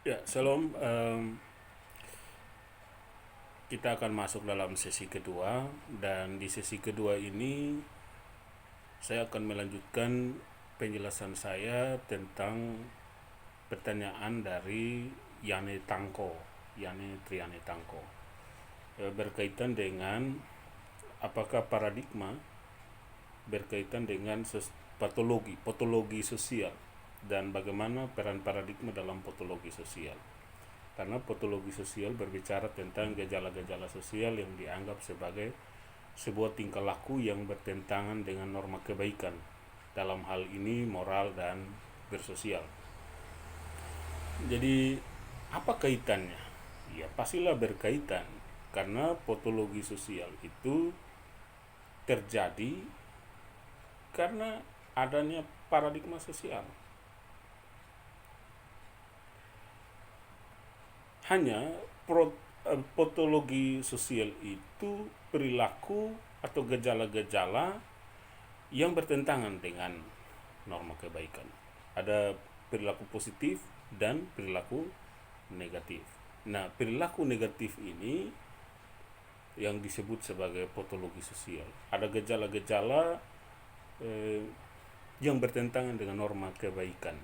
Ya, Shalom. Kita akan masuk dalam sesi kedua, dan di sesi kedua ini saya akan melanjutkan penjelasan saya tentang pertanyaan dari Yane Tangko, Yane Triane Tangko, berkaitan dengan apakah paradigma berkaitan dengan patologi sosial, dan bagaimana peran paradigma dalam patologi sosial. Karena patologi sosial berbicara tentang gejala-gejala sosial yang dianggap sebagai sebuah tingkah laku yang bertentangan dengan norma kebaikan, dalam hal ini moral dan bersosial. Jadi apa kaitannya? Ya pastilah berkaitan, karena patologi sosial itu terjadi karena adanya paradigma sosial. Hanya patologi sosial itu perilaku atau gejala-gejala yang bertentangan dengan norma kebaikan. Ada perilaku positif dan perilaku negatif. Nah, perilaku negatif ini yang disebut sebagai patologi sosial. Ada gejala-gejala yang bertentangan dengan norma kebaikan.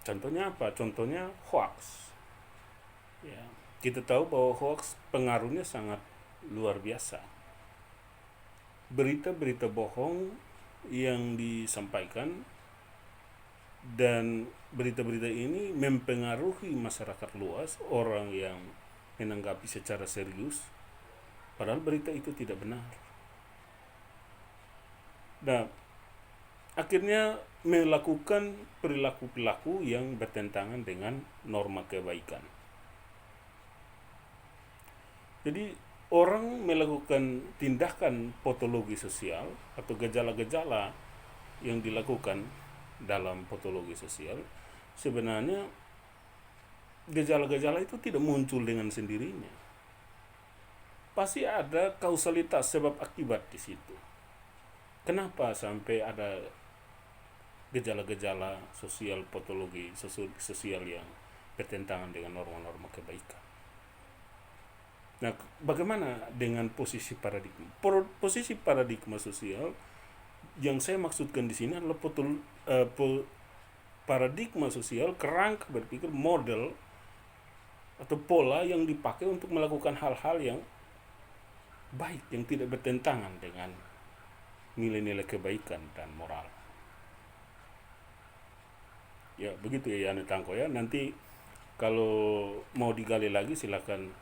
Contohnya apa? Contohnya hoax. Ya, kita tahu bahwa hoax pengaruhnya sangat luar biasa. Berita-berita bohong yang disampaikan, dan berita-berita ini mempengaruhi masyarakat luas, orang yang menanggapi secara serius, padahal berita itu tidak benar. Nah, akhirnya melakukan perilaku-perilaku yang bertentangan dengan norma kebaikan. Jadi orang melakukan tindakan patologi sosial atau gejala-gejala yang dilakukan dalam patologi sosial, sebenarnya gejala-gejala itu tidak muncul dengan sendirinya. Pasti ada kausalitas sebab akibat di situ. Kenapa sampai ada gejala-gejala sosial, patologi sosial yang bertentangan dengan norma-norma kebaikan? Nah, bagaimana dengan posisi paradigma? Posisi paradigma sosial yang saya maksudkan di sini adalah paradigma sosial, kerangka berpikir, model atau pola yang dipakai untuk melakukan hal-hal yang baik, yang tidak bertentangan dengan nilai-nilai kebaikan dan moral. Ya, begitu ya Yane Tangko ya. Nanti kalau mau digali lagi silakan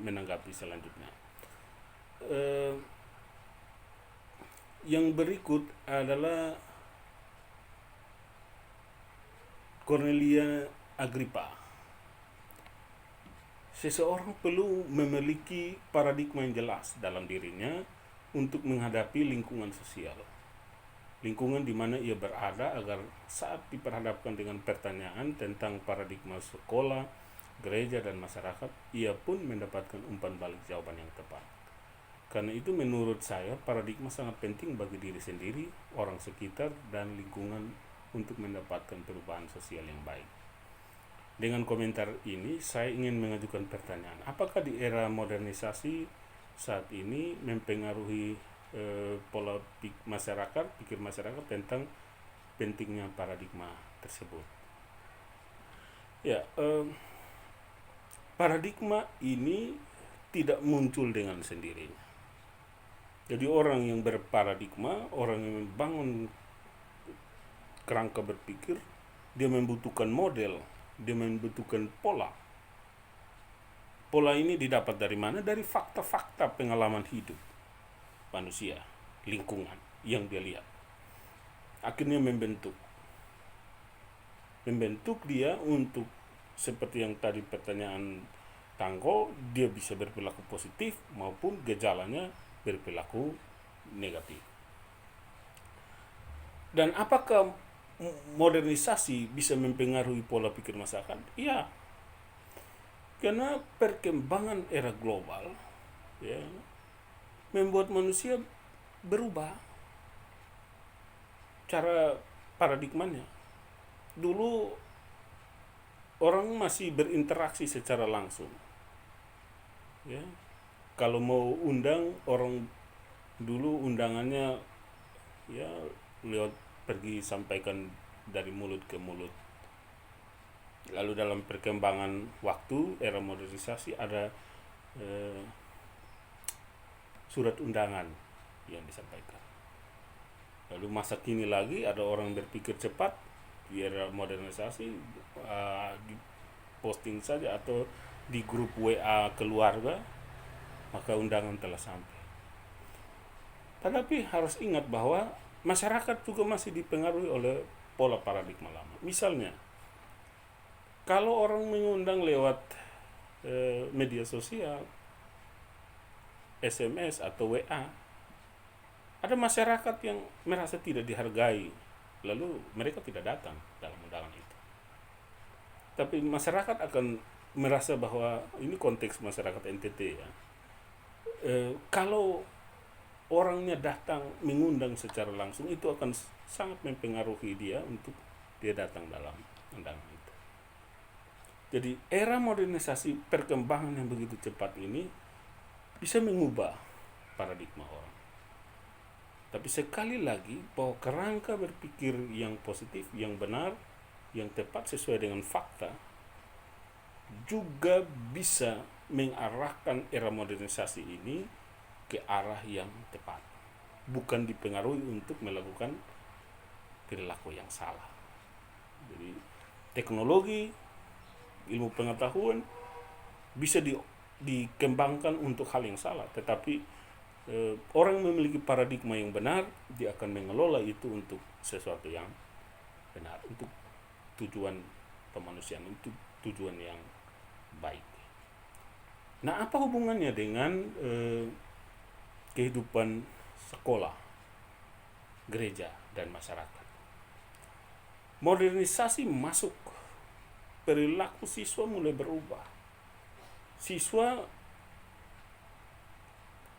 menanggapi selanjutnya. Yang berikut adalah Cornelia Agrippa. Seseorang perlu memiliki paradigma yang jelas dalam dirinya untuk menghadapi lingkungan sosial. Lingkungan di mana ia berada, agar saat diperhadapkan dengan pertanyaan tentang paradigma sekolah, gereja, dan masyarakat, ia pun mendapatkan umpan balik jawaban yang tepat. Karena itu menurut saya paradigma sangat penting bagi diri sendiri, orang sekitar, dan lingkungan untuk mendapatkan perubahan sosial yang baik. Dengan komentar ini saya ingin mengajukan pertanyaan, apakah di era modernisasi saat ini mempengaruhi pola pikir masyarakat tentang pentingnya paradigma tersebut? Ya, paradigma ini tidak muncul dengan sendirinya. Jadi orang yang berparadigma, orang yang membangun kerangka berpikir, dia membutuhkan model, dia membutuhkan pola. Pola ini didapat dari mana? Dari fakta-fakta pengalaman hidup manusia, lingkungan yang dia lihat. Akhirnya membentuk dia untuk, seperti yang tadi pertanyaan Tangko, dia bisa berperilaku positif maupun gejalanya berperilaku negatif. Dan apakah modernisasi bisa mempengaruhi pola pikir masyarakat? Iya, karena perkembangan era global ya membuat manusia berubah cara paradigmanya. Dulu orang masih berinteraksi secara langsung. Ya, kalau mau undang orang dulu undangannya ya lewat pergi sampaikan dari mulut ke mulut. Lalu dalam perkembangan waktu era modernisasi ada surat undangan yang disampaikan. Lalu masa kini lagi ada orang berpikir cepat di era modernisasi, di posting saja atau di grup WA keluarga, maka undangan telah sampai. Tetapi harus ingat bahwa masyarakat juga masih dipengaruhi oleh pola paradigma lama. Misalnya, kalau orang mengundang lewat media sosial, SMS atau WA, ada masyarakat yang merasa tidak dihargai, lalu mereka tidak datang dalam undangan itu. Tapi masyarakat akan merasa bahwa ini konteks masyarakat NTT ya. Kalau orangnya datang mengundang secara langsung, itu akan sangat mempengaruhi dia untuk dia datang dalam undangan itu. Jadi era modernisasi perkembangan yang begitu cepat ini bisa mengubah paradigma orang. Tapi sekali lagi bahwa kerangka berpikir yang positif, yang benar, yang tepat sesuai dengan fakta juga bisa mengarahkan era modernisasi ini ke arah yang tepat, bukan dipengaruhi untuk melakukan perilaku yang salah. Jadi teknologi, ilmu pengetahuan bisa dikembangkan untuk hal yang salah, tetapi orang memiliki paradigma yang benar, dia akan mengelola itu untuk sesuatu yang benar, untuk tujuan kemanusiaan, untuk tujuan yang baik. Nah, apa hubungannya dengan kehidupan sekolah, gereja, dan masyarakat? Modernisasi masuk, perilaku siswa mulai berubah. Siswa,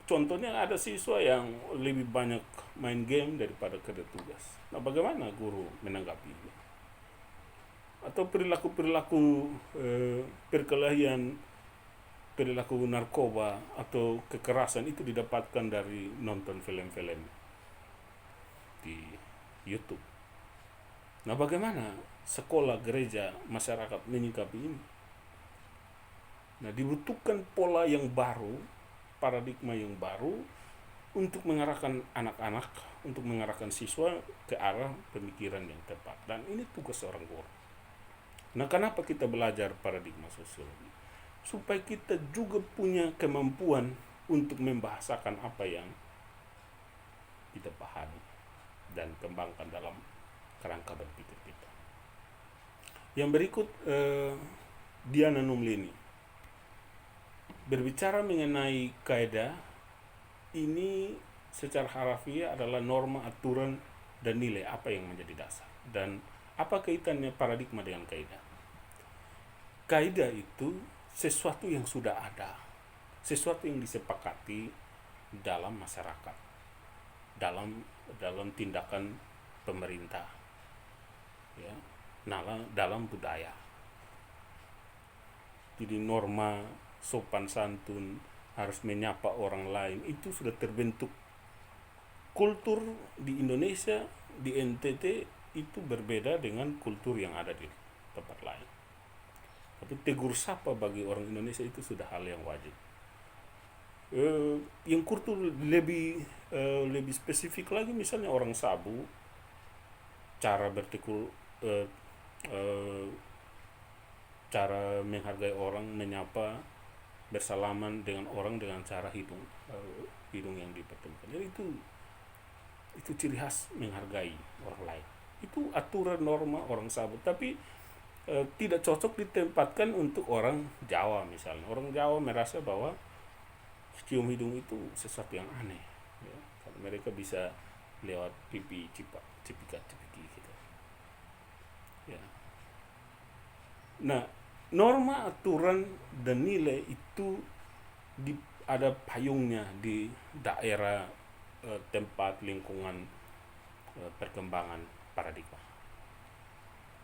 contohnya ada siswa yang lebih banyak main game daripada kerja tugas. Nah, bagaimana guru menanggapinya? Atau perilaku perkelahian, perilaku narkoba atau kekerasan itu didapatkan dari nonton film-film di YouTube. Nah, bagaimana sekolah, gereja, masyarakat menyikapi ini? Nah, dibutuhkan pola yang baru, paradigma yang baru untuk mengarahkan anak-anak, untuk mengarahkan siswa ke arah pemikiran yang tepat. Dan ini tugas seorang guru. Nah, kenapa kita belajar paradigma sosiologi? Supaya kita juga punya kemampuan untuk membahasakan apa yang kita pahami dan kembangkan dalam kerangka berpikir kita. Yang berikut, Diana Numlini berbicara mengenai kaidah. Ini secara harafiah adalah norma, aturan, dan nilai apa yang menjadi dasar. Dan apa kaitannya paradigma dengan kaidah? Kaidah itu sesuatu yang sudah ada, sesuatu yang disepakati dalam masyarakat, dalam tindakan pemerintah, ya, dalam budaya. Jadi norma sopan santun, harus menyapa orang lain, itu sudah terbentuk. Kultur di Indonesia, di NTT itu berbeda dengan kultur yang ada di tempat lain. Tapi tegur sapa bagi orang Indonesia itu sudah hal yang wajib. Yang kultur lebih spesifik lagi, misalnya orang Sabu, cara bertegur, cara menghargai orang, menyapa, bersalaman dengan orang dengan cara hidung yang dipertemukan. Jadi itu ciri khas menghargai orang lain. Itu aturan norma orang Sabu, tapi tidak cocok ditempatkan untuk orang Jawa misalnya. Orang Jawa merasa bahwa cium hidung itu sesuatu yang aneh, ya. Karena mereka bisa lewat pipi cipika-cipiki gitu. Ya. Nah, norma, aturan, dan nilai itu ada payungnya di daerah, tempat, lingkungan, perkembangan paradigma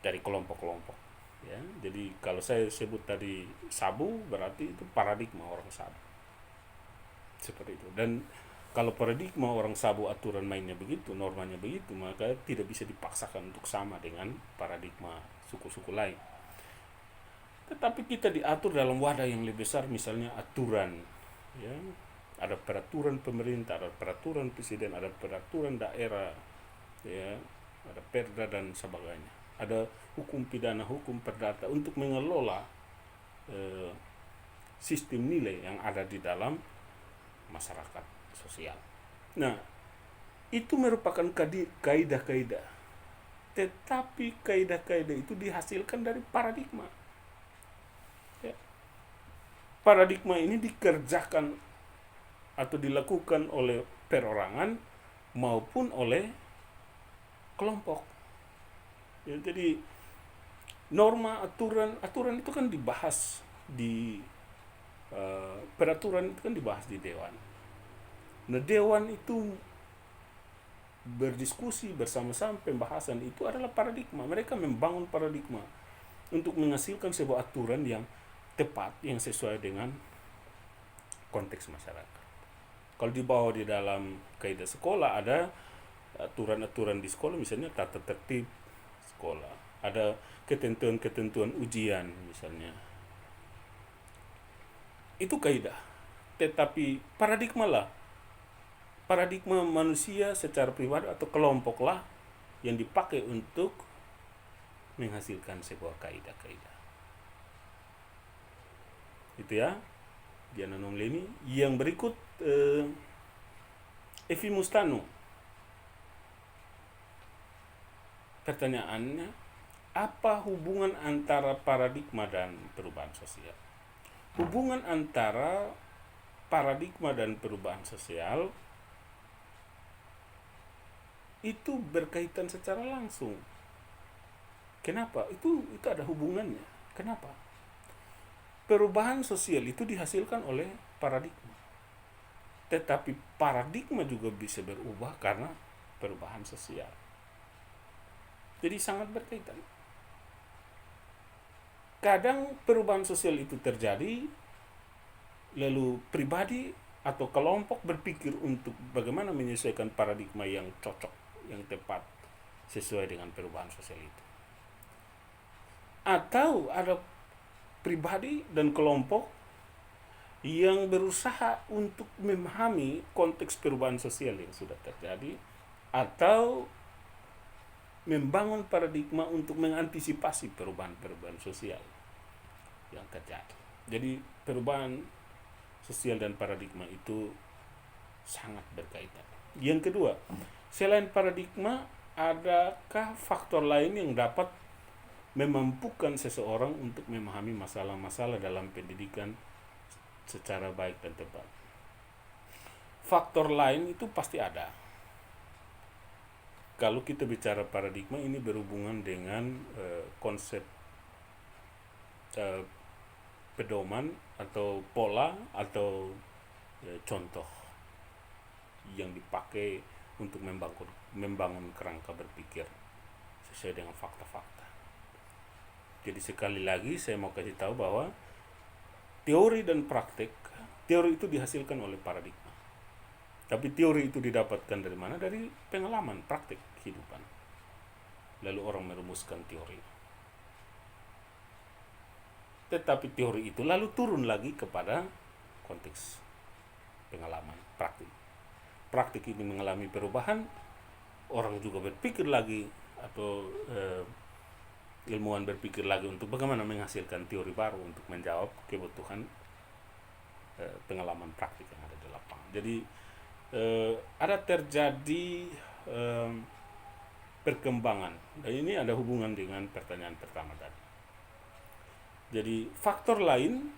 dari kelompok-kelompok. Ya, jadi kalau saya sebut tadi sabu berarti itu paradigma orang sabu. Seperti itu. Dan kalau paradigma orang sabu aturan mainnya begitu, normanya begitu, maka tidak bisa dipaksakan untuk sama dengan paradigma suku-suku lain. Tetapi kita diatur dalam wadah yang lebih besar, misalnya aturan, ya, ada peraturan pemerintah, ada peraturan presiden, ada peraturan daerah, ya, ada perda dan sebagainya. Ada hukum pidana, hukum perdata untuk mengelola eh, sistem nilai yang ada di dalam masyarakat sosial. Nah, itu merupakan kaidah-kaidah. Tetapi kaidah-kaidah itu dihasilkan dari paradigma. Ya. Paradigma ini dikerjakan atau dilakukan oleh perorangan maupun oleh kelompok. Ya, jadi norma aturan itu kan dibahas di peraturan itu kan dibahas di dewan. Nah, dewan itu berdiskusi bersama-sama, pembahasan itu adalah paradigma. Mereka membangun paradigma untuk menghasilkan sebuah aturan yang tepat, yang sesuai dengan konteks masyarakat. Kalau dibawa di dalam kaidah sekolah, ada aturan-aturan di sekolah, misalnya tata tertib sekolah, ada ketentuan-ketentuan ujian misalnya. Itu kaidah. Tetapi paradigma manusia secara pribadi atau kelompok lah yang dipakai untuk menghasilkan sebuah kaidah-kaidah. Itu ya, Diana Nomleni. Yang berikut Evi Mustano. Pertanyaannya, apa hubungan antara paradigma dan perubahan sosial? Hubungan antara paradigma dan perubahan sosial itu berkaitan secara langsung. Kenapa? Itu ada hubungannya. Kenapa? Perubahan sosial itu dihasilkan oleh paradigma. Tetapi paradigma juga bisa berubah karena perubahan sosial. Jadi sangat berkaitan. Kadang perubahan sosial itu terjadi, lalu pribadi atau kelompok berpikir untuk bagaimana menyesuaikan paradigma yang cocok, yang tepat, sesuai dengan perubahan sosial itu. Atau ada pribadi dan kelompok yang berusaha untuk memahami konteks perubahan sosial yang sudah terjadi, atau membangun paradigma untuk mengantisipasi perubahan-perubahan sosial yang terjadi. Jadi perubahan sosial dan paradigma itu sangat berkaitan. Yang kedua, selain paradigma, adakah faktor lain yang dapat memampukan seseorang untuk memahami masalah-masalah dalam pendidikan secara baik dan tepat? Faktor lain itu pasti ada. Kalau kita bicara paradigma, ini berhubungan dengan konsep pedoman atau pola atau contoh yang dipakai untuk membangun kerangka berpikir sesuai dengan fakta-fakta. Jadi sekali lagi saya mau kasih tahu bahwa teori dan praktek, teori itu dihasilkan oleh paradigma. Tapi teori itu didapatkan dari mana? Dari pengalaman, praktek kehidupan. Lalu orang merumuskan teori. Tetapi teori itu lalu turun lagi kepada konteks pengalaman, praktik. Praktik ini mengalami perubahan, orang juga berpikir lagi, atau ilmuwan berpikir lagi untuk bagaimana menghasilkan teori baru untuk menjawab kebutuhan pengalaman praktik yang ada di lapangan. Jadi ada terjadi perkembangan, dan ini ada hubungan dengan pertanyaan pertama tadi. Jadi faktor lain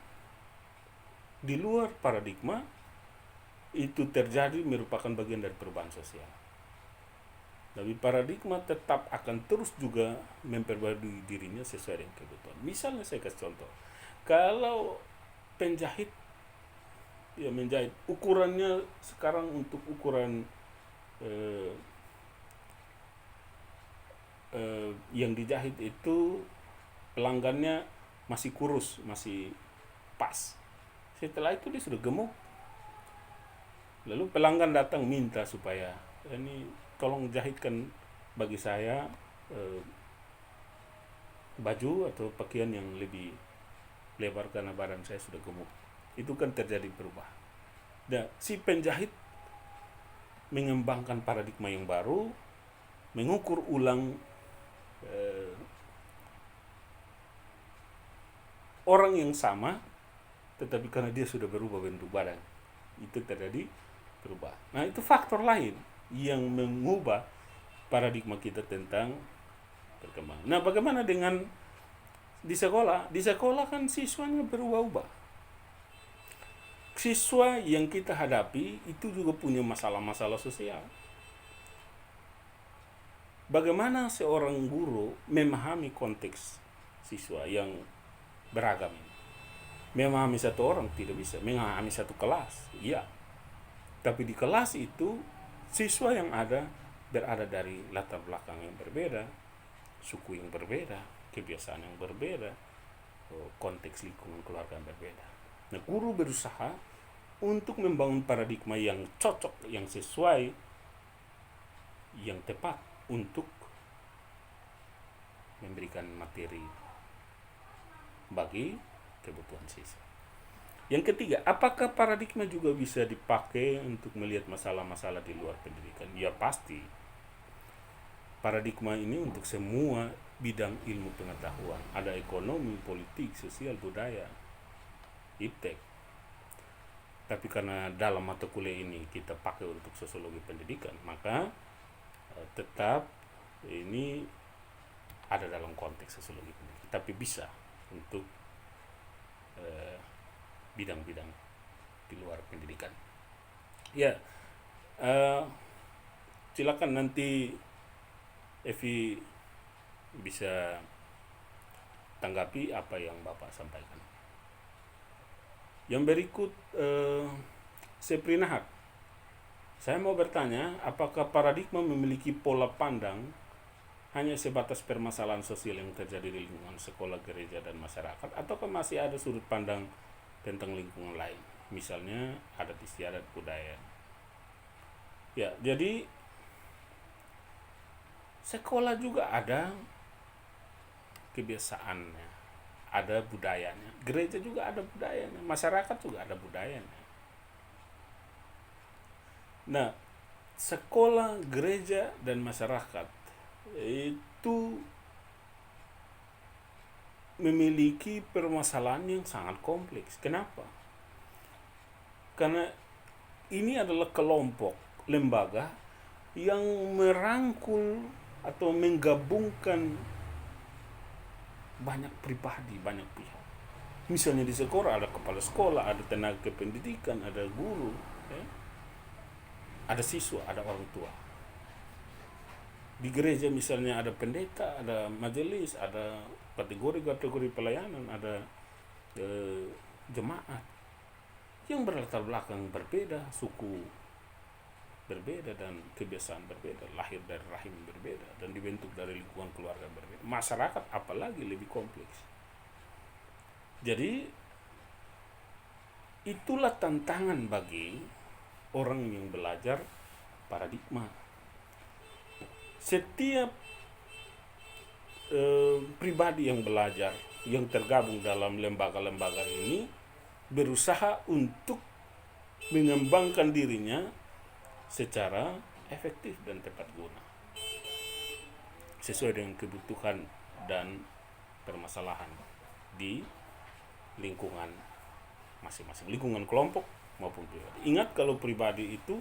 di luar paradigma itu terjadi merupakan bagian dari perubahan sosial. Tapi paradigma tetap akan terus juga memperbarui dirinya sesuai dengan kebutuhan. Misalnya saya kasih contoh, kalau penjahit menjahit, ukurannya sekarang untuk ukuran yang dijahit itu pelanggannya masih kurus, masih pas. Setelah itu dia sudah gemuk. Lalu pelanggan datang minta supaya ini tolong jahitkan bagi saya baju atau pakaian yang lebih lebar karena badan saya sudah gemuk. Itu kan terjadi perubahan. Dan si penjahit mengembangkan paradigma yang baru, mengukur ulang orang yang sama, tetapi karena dia sudah berubah bentuk badan, itu terjadi perubahan. Nah, itu faktor lain yang mengubah paradigma kita tentang perkembangan. Nah, bagaimana dengan di sekolah? Di sekolah kan siswanya berubah-ubah. Siswa yang kita hadapi itu juga punya masalah-masalah sosial. Bagaimana seorang guru memahami konteks siswa yang beragam ini? Memahami satu orang tidak bisa, memahami satu kelas, iya. Tapi di kelas itu siswa yang ada berada dari latar belakang yang berbeda, suku yang berbeda, kebiasaan yang berbeda, konteks lingkungan keluarga yang berbeda. Nah, guru berusaha untuk membangun paradigma yang cocok, yang sesuai, yang tepat untuk memberikan materi bagi kebutuhan siswa. Yang ketiga, apakah paradigma juga bisa dipakai untuk melihat masalah-masalah di luar pendidikan? Ya pasti. Paradigma ini untuk semua bidang ilmu pengetahuan. Ada ekonomi, politik, sosial, budaya, iptek. Tapi karena dalam mata kuliah ini kita pakai untuk sosiologi pendidikan, maka tetap ini ada dalam konteks sosiologi pendidikan. Tapi bisa untuk bidang-bidang di luar pendidikan. Ya, silakan nanti Evi bisa tanggapi apa yang Bapak sampaikan. Yang berikut Sepri Nahak. Saya mau bertanya, apakah paradigma memiliki pola pandang hanya sebatas permasalahan sosial yang terjadi di lingkungan sekolah, gereja, dan masyarakat, ataukah masih ada sudut pandang tentang lingkungan lain, misalnya adat istiadat budaya? Ya, jadi sekolah juga ada kebiasaannya, ada budayanya, gereja juga ada budayanya, masyarakat juga ada budayanya. Nah, sekolah, gereja, dan masyarakat itu memiliki permasalahan yang sangat kompleks. Kenapa? Karena ini adalah kelompok lembaga yang merangkul atau menggabungkan banyak pribadi, banyak pihak. Misalnya di sekolah ada kepala sekolah, ada tenaga pendidikan, ada guru, ada siswa, ada orang tua. Di gereja misalnya ada pendeta, ada majelis, ada kategori-kategori pelayanan, ada jemaat yang berlatar belakang berbeda, suku berbeda, dan kebiasaan berbeda, lahir dari rahim berbeda, dan dibentuk dari lingkungan keluarga berbeda. Masyarakat apalagi lebih kompleks. Jadi itulah tantangan bagi orang yang belajar paradigma. Setiap pribadi yang belajar, yang tergabung dalam lembaga-lembaga ini berusaha untuk mengembangkan dirinya secara efektif dan tepat guna, sesuai dengan kebutuhan dan permasalahan di lingkungan masing-masing, lingkungan kelompok maupun pribadi. Ingat, kalau pribadi itu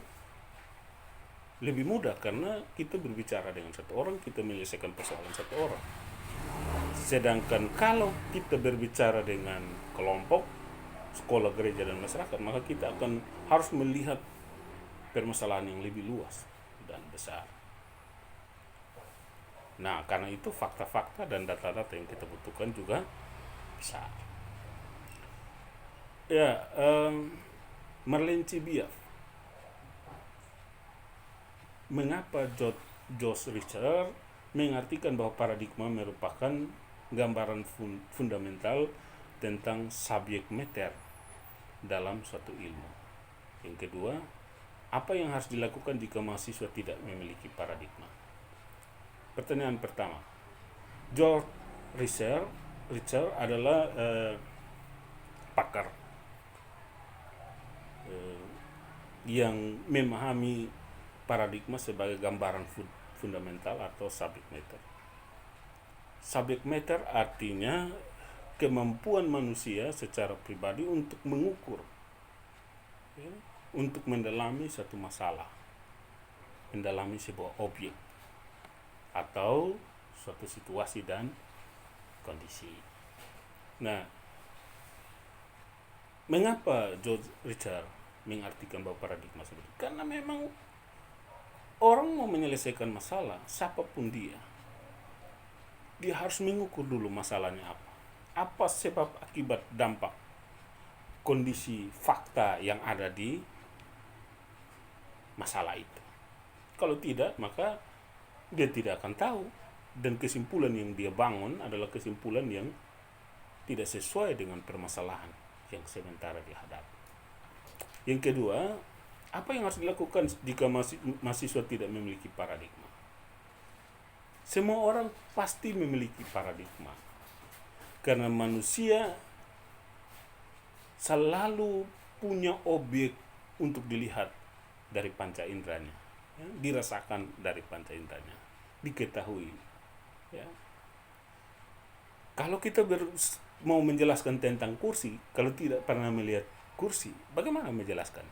lebih mudah karena kita berbicara dengan satu orang, kita menyelesaikan persoalan satu orang. Sedangkan kalau kita berbicara dengan kelompok, sekolah, gereja, dan masyarakat, maka kita akan harus melihat permasalahan yang lebih luas dan besar. Nah, karena itu fakta-fakta dan data-data yang kita butuhkan juga besar. Ya, Marlene Chibiaf, mengapa Josh Richard mengartikan bahwa paradigma merupakan gambaran fundamental tentang subjek matter dalam suatu ilmu. Yang kedua, apa yang harus dilakukan jika mahasiswa tidak memiliki paradigma? Pertanyaan pertama, George Richard adalah pakar yang memahami paradigma sebagai gambaran fundamental atau subject matter. Subject matter artinya kemampuan manusia secara pribadi untuk mengukur, untuk mendalami satu masalah, mendalami sebuah objek atau suatu situasi dan kondisi. Nah, mengapa George Richard mengartikan bahwa paradigma seperti itu? Karena memang orang mau menyelesaikan masalah, siapapun dia harus mengukur dulu masalahnya apa. Apa sebab akibat dampak kondisi fakta yang ada di masalah itu. Kalau tidak, maka dia tidak akan tahu, dan kesimpulan yang dia bangun adalah kesimpulan yang tidak sesuai dengan permasalahan yang sementara dihadapi. Yang kedua, apa yang harus dilakukan jika mahasiswa tidak memiliki paradigma? Semua orang pasti memiliki paradigma, karena manusia selalu punya objek untuk dilihat dari panca inderanya, dirasakan dari panca inderanya, diketahui. Ya. Kalau kita mau menjelaskan tentang kursi, kalau tidak pernah melihat kursi, bagaimana menjelaskan?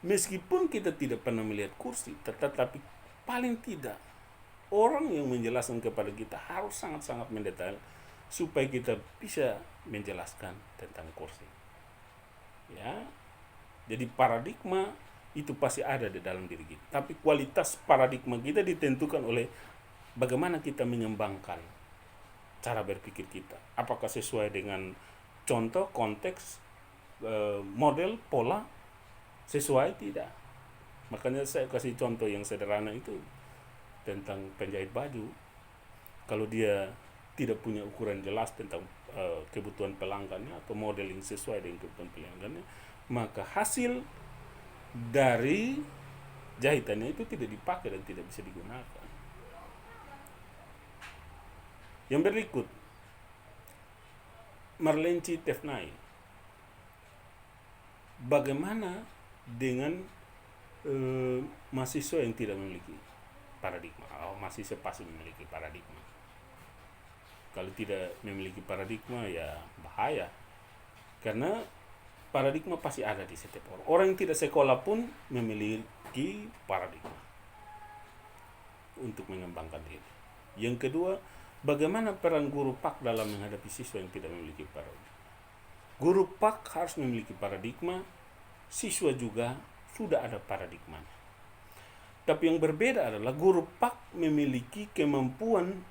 Meskipun kita tidak pernah melihat kursi, tetapi paling tidak orang yang menjelaskan kepada kita harus sangat-sangat mendetail supaya kita bisa menjelaskan tentang kursi. Ya, jadi paradigma itu pasti ada di dalam diri kita. Tapi kualitas paradigma kita ditentukan oleh bagaimana kita mengembangkan cara berpikir kita. Apakah sesuai dengan contoh, konteks, model, pola, sesuai tidak. Makanya saya kasih contoh yang sederhana itu tentang penjahit baju. Kalau dia tidak punya ukuran jelas tentang kebutuhan pelanggannya atau model yang sesuai dengan kebutuhan pelanggannya, maka hasil dari jahitannya itu tidak dipakai dan tidak bisa digunakan. Yang berikut, Marlenci Tefnai. Bagaimana dengan mahasiswa yang tidak memiliki paradigma? Mahasiswa pasti memiliki paradigma. Kalau tidak memiliki paradigma, ya bahaya. Karena paradigma pasti ada di setiap orang. Orang yang tidak sekolah pun memiliki paradigma untuk mengembangkan diri. Yang kedua, bagaimana peran guru PAK dalam menghadapi siswa yang tidak memiliki paradigma? Guru PAK harus memiliki paradigma, siswa juga sudah ada paradigmanya. Tapi yang berbeda adalah guru PAK memiliki kemampuan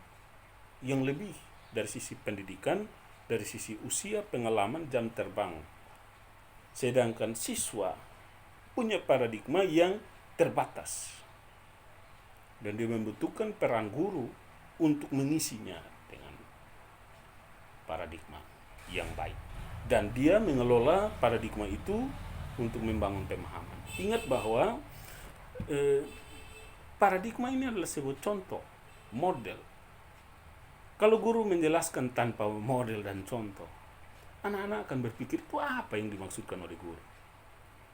yang lebih dari sisi pendidikan, dari sisi usia, pengalaman, jam terbang. Sedangkan siswa punya paradigma yang terbatas. Dan dia membutuhkan peran guru untuk mengisinya dengan paradigma yang baik. Dan dia mengelola paradigma itu untuk membangun pemahaman. Ingat bahwa paradigma ini adalah sebuah contoh, model. Kalau guru menjelaskan tanpa model dan contoh, anak-anak akan berpikir itu apa yang dimaksudkan oleh guru.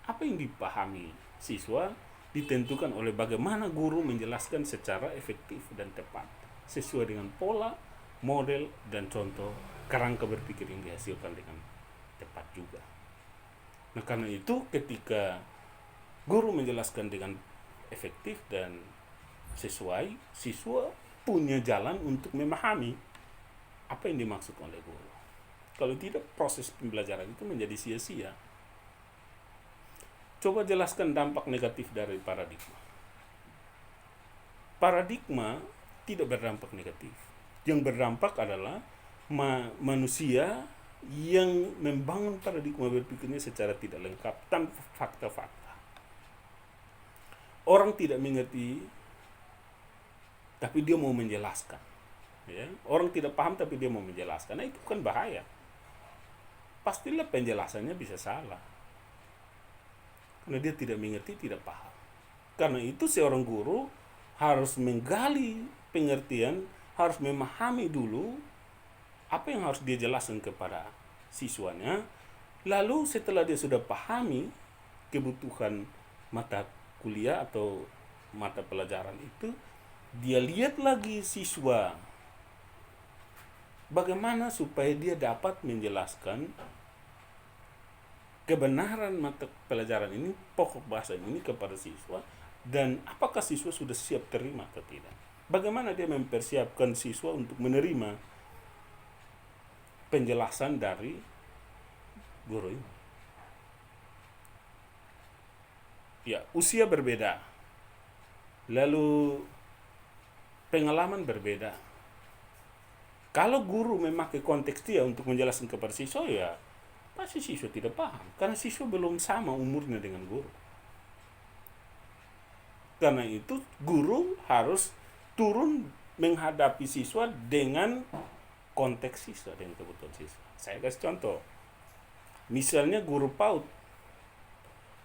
Apa yang dipahami siswa ditentukan oleh bagaimana guru menjelaskan secara efektif dan tepat, sesuai dengan pola, model, dan contoh kerangka berpikir yang dihasilkan dengan tepat juga. Nah, karena itu ketika guru menjelaskan dengan efektif dan sesuai, siswa punya jalan untuk memahami apa yang dimaksud oleh guru. Kalau tidak, proses pembelajaran itu menjadi sia-sia. Coba jelaskan dampak negatif dari paradigma. Paradigma tidak berdampak negatif. Yang berdampak adalah manusia yang membangun paradigma berpikirnya secara tidak lengkap tanpa fakta-fakta. Orang tidak mengerti tapi dia mau menjelaskan. Ya, orang tidak paham tapi dia mau menjelaskan. Nah, itu kan bahaya. Pastilah penjelasannya bisa salah. Karena dia tidak mengerti, tidak paham. Karena itu seorang guru harus menggali pengertian, harus memahami dulu apa yang harus dia jelaskan kepada siswanya. Lalu setelah dia sudah pahami kebutuhan mata kuliah atau mata pelajaran itu, dia lihat lagi siswa bagaimana supaya dia dapat menjelaskan kebenaran mata pelajaran ini, pokok bahasa ini kepada siswa, dan apakah siswa sudah siap terima atau tidak. Bagaimana dia mempersiapkan siswa untuk menerima penjelasan dari guru ini. Ya, usia berbeda, lalu pengalaman berbeda. Kalau guru memakai konteks dia untuk menjelaskan kepada siswa, ya pasti siswa tidak paham, karena siswa belum sama umurnya dengan guru. Karena itu guru harus turun menghadapi siswa dengan konteks siswa, dengan kebutuhan siswa. Saya kasih contoh. Misalnya guru PAUD,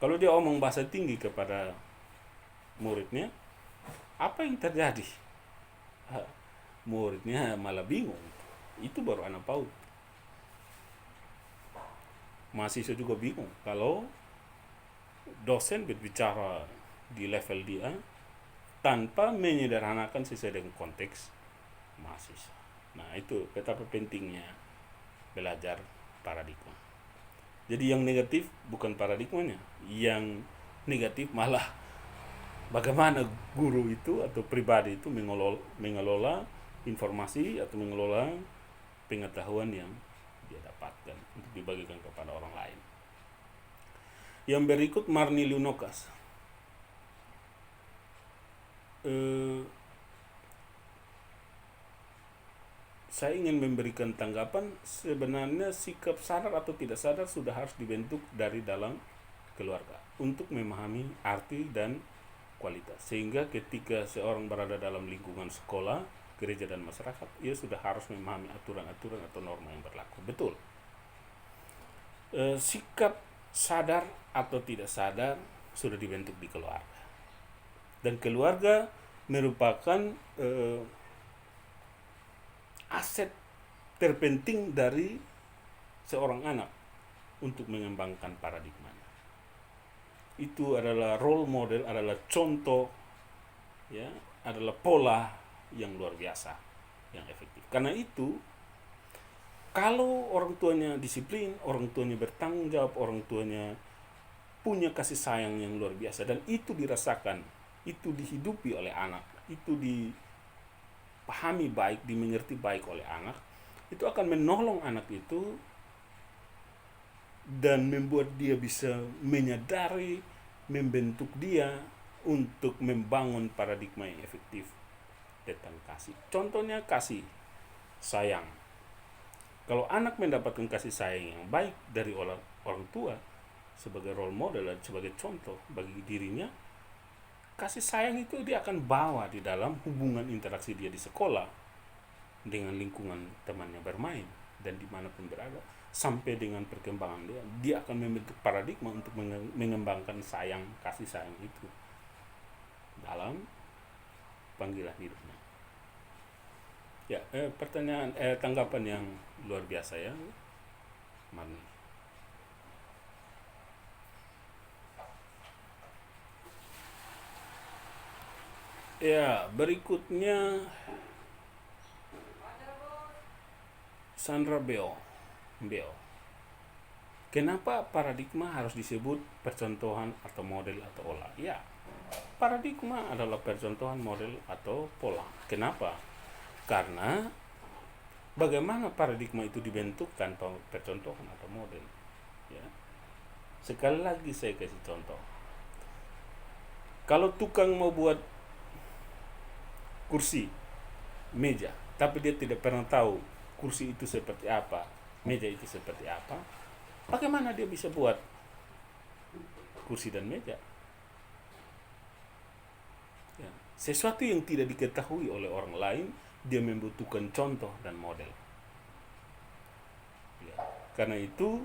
kalau dia omong bahasa tinggi kepada muridnya, apa yang terjadi? Muridnya malah bingung. Itu baru anak PAUD. Mahasiswa juga bingung kalau dosen berbicara di level dia tanpa menyederhanakan sesuai dengan konteks mahasiswa. Nah, itu betapa pentingnya belajar paradigma. Jadi yang negatif bukan paradigmanya, yang negatif malah bagaimana guru itu atau pribadi itu mengelola informasi atau mengelola pengetahuan yang dia dapatkan untuk dibagikan kepada orang lain. Yang berikut Marni Lunokas. Saya ingin memberikan tanggapan, sebenarnya sikap sadar atau tidak sadar sudah harus dibentuk dari dalam keluarga untuk memahami arti dan kualitas, sehingga ketika seorang berada dalam lingkungan sekolah, gereja dan masyarakat, ia sudah harus memahami aturan-aturan atau norma yang berlaku. Betul. Sikap sadar atau tidak sadar sudah dibentuk di keluarga, dan keluarga merupakan aset terpenting dari seorang anak untuk mengembangkan paradigmanya. Itu adalah role model, adalah contoh, ya, adalah pola yang luar biasa, yang efektif. Karena itu, kalau orang tuanya disiplin, orang tuanya bertanggung jawab, orang tuanya punya kasih sayang yang luar biasa, dan itu dirasakan, itu dihidupi oleh anak, itu dipahami baik, dimengerti baik oleh anak, itu akan menolong anak itu dan membuat dia bisa menyadari, membentuk dia untuk membangun paradigma yang efektif tentang kasih. Contohnya kasih sayang. Kalau anak mendapatkan kasih sayang yang baik dari orang tua sebagai role model dan sebagai contoh bagi dirinya, kasih sayang itu dia akan bawa di dalam hubungan interaksi dia di sekolah dengan lingkungan temannya bermain dan dimanapun berada, sampai dengan perkembangan dia akan membentuk paradigma untuk mengembangkan kasih sayang itu dalam panggilan hidupnya. Ya, tanggapan yang luar biasa ya, Marni. Ya, berikutnya Sandra Beo. Kenapa paradigma harus disebut percontohan atau model atau olah? Ya, paradigma adalah percontohan, model atau pola. Kenapa? Karena bagaimana paradigma itu dibentuk tanpa percontohan atau model? Ya. Sekali lagi saya kasih contoh. Kalau tukang mau buat kursi, meja, tapi dia tidak pernah tahu kursi itu seperti apa, meja itu seperti apa, bagaimana dia bisa buat kursi dan meja? Ya. Sesuatu yang tidak diketahui oleh orang lain, dia membutuhkan contoh dan model. Ya. Karena itu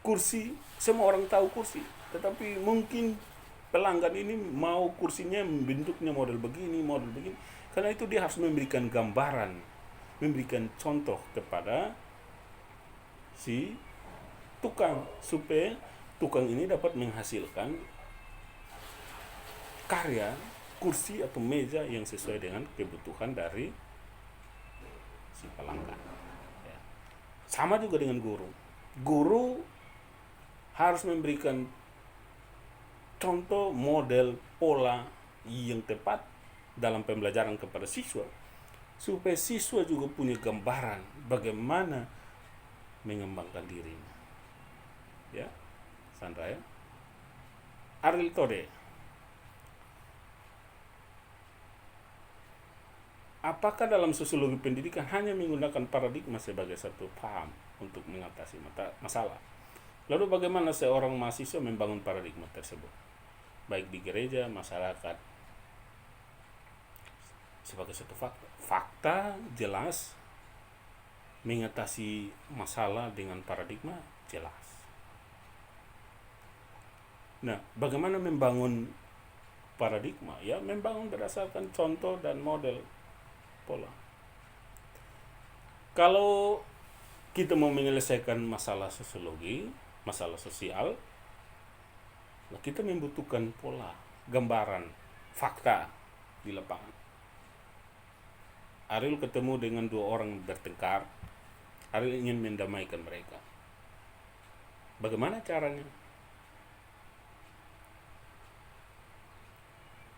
kursi, semua orang tahu kursi, tetapi mungkin pelanggan ini mau kursinya bentuknya model begini, model begini. Karena itu dia harus memberikan gambaran, memberikan contoh kepada si tukang, supaya tukang ini dapat menghasilkan karya kursi atau meja yang sesuai dengan kebutuhan dari si pelanggan. Ya. Sama juga dengan guru. Guru harus memberikan contoh, model, pola yang tepat dalam pembelajaran kepada siswa, supaya siswa juga punya gambaran bagaimana mengembangkan dirinya. Ya, Sandra ya. Ariel Tode, apakah dalam sosiologi pendidikan hanya menggunakan paradigma sebagai satu paham untuk mengatasi masalah? Lalu bagaimana seorang mahasiswa membangun paradigma tersebut, baik di gereja, masyarakat, sebagai satu fakta? Fakta jelas, mengatasi masalah dengan paradigma jelas. Nah, bagaimana membangun paradigma? Ya, membangun berdasarkan contoh dan model, pola. Kalau kita mau menyelesaikan masalah sosiologi, masalah sosial, kita membutuhkan pola, gambaran, fakta di lapangan. Ariel ketemu dengan dua orang bertengkar. Ariel ingin mendamaikan mereka. Bagaimana caranya?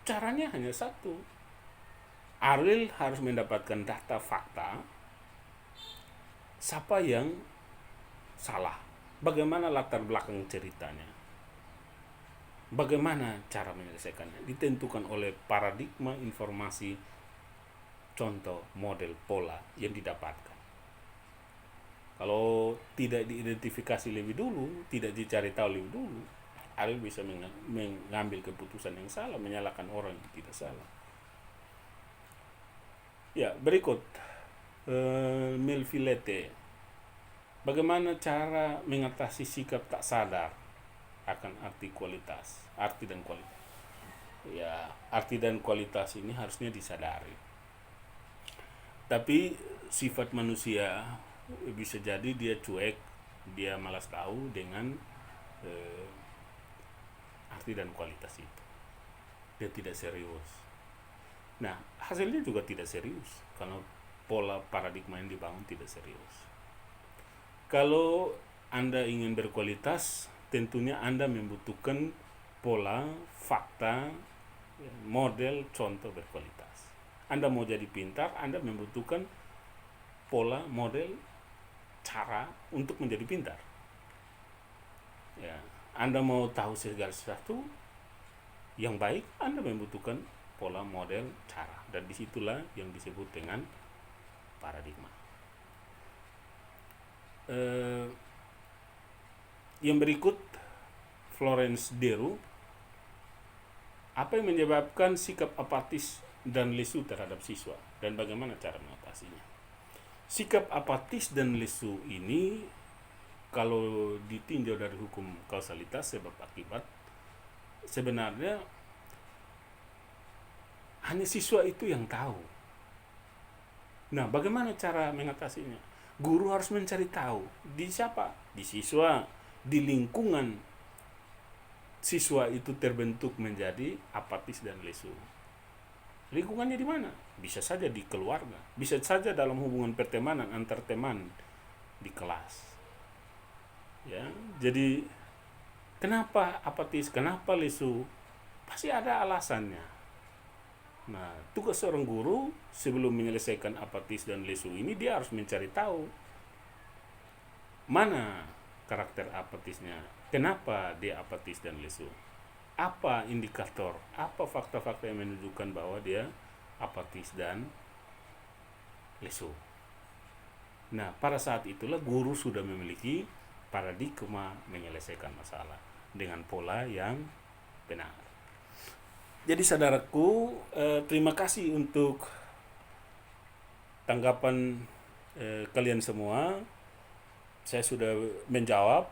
Caranya hanya satu. Ariel harus mendapatkan data fakta, siapa yang salah, bagaimana latar belakang ceritanya, bagaimana cara menyelesaikannya, ditentukan oleh paradigma informasi, contoh, model, pola yang didapatkan. Kalau tidak diidentifikasi lebih dulu, tidak dicari tahu lebih dulu, Ariel bisa mengambil keputusan yang salah, menyalahkan orang yang tidak salah. Ya, berikut Milvilete. Bagaimana cara mengatasi sikap tak sadar akan arti dan kualitas? Ya, arti dan kualitas ini harusnya disadari. Tapi sifat manusia bisa jadi dia cuek, dia malas tahu dengan arti dan kualitas itu. Dia tidak serius. Nah, hasilnya juga tidak serius karena pola paradigma yang dibangun tidak serius. Kalau Anda ingin berkualitas, tentunya Anda membutuhkan pola, fakta, model, contoh berkualitas. Anda mau jadi pintar, Anda membutuhkan pola, model, cara untuk menjadi pintar. Ya, Anda mau tahu segala sesuatu yang baik, Anda membutuhkan pola, model, cara, dan disitulah yang disebut dengan paradigma. Yang berikut, Florence Deru, apa yang menyebabkan sikap apatis dan lesu terhadap siswa dan bagaimana cara mengatasinya? Sikap apatis dan lesu ini kalau ditinjau dari hukum kausalitas sebab akibat, sebenarnya hanya siswa itu yang tahu. Nah, bagaimana cara mengatasinya? Guru harus mencari tahu di siapa? Di siswa, di lingkungan siswa itu terbentuk menjadi apatis dan lesu. Lingkungannya di mana? Bisa saja di keluarga, bisa saja dalam hubungan pertemanan antar teman di kelas. Ya, jadi kenapa apatis, kenapa lesu? Pasti ada alasannya. Nah, tugas seorang guru sebelum menyelesaikan apatis dan lesu ini, dia harus mencari tahu mana karakter apatisnya, kenapa dia apatis dan lesu, apa indikator, apa fakta-fakta yang menunjukkan bahwa dia apatis dan lesu. Nah, pada saat itulah guru sudah memiliki paradigma menyelesaikan masalah dengan pola yang benar. Jadi saudaraku, terima kasih untuk tanggapan kalian semua. Saya sudah menjawab,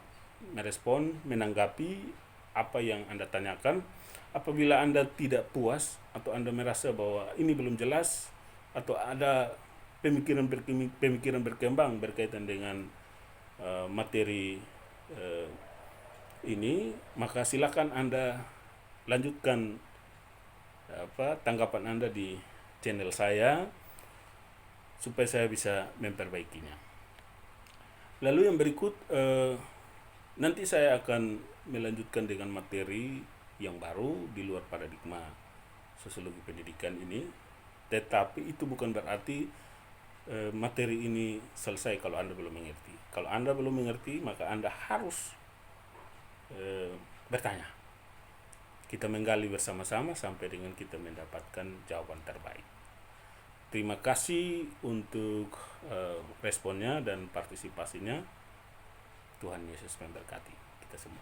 merespon, menanggapi apa yang Anda tanyakan. Apabila Anda tidak puas atau Anda merasa bahwa ini belum jelas atau ada pemikiran berkembang berkaitan dengan materi eh, ini, maka silakan Anda lanjutkan tanggapan Anda di channel saya supaya saya bisa memperbaikinya. Lalu yang berikut, nanti saya akan melanjutkan dengan materi yang baru di luar paradigma sosiologi pendidikan ini. Tetapi itu bukan berarti materi ini selesai kalau Anda belum mengerti. Kalau Anda belum mengerti, maka Anda harus bertanya. Kita menggali bersama-sama sampai dengan kita mendapatkan jawaban terbaik. Terima kasih untuk responnya dan partisipasinya. Tuhan Yesus memberkati kita semua.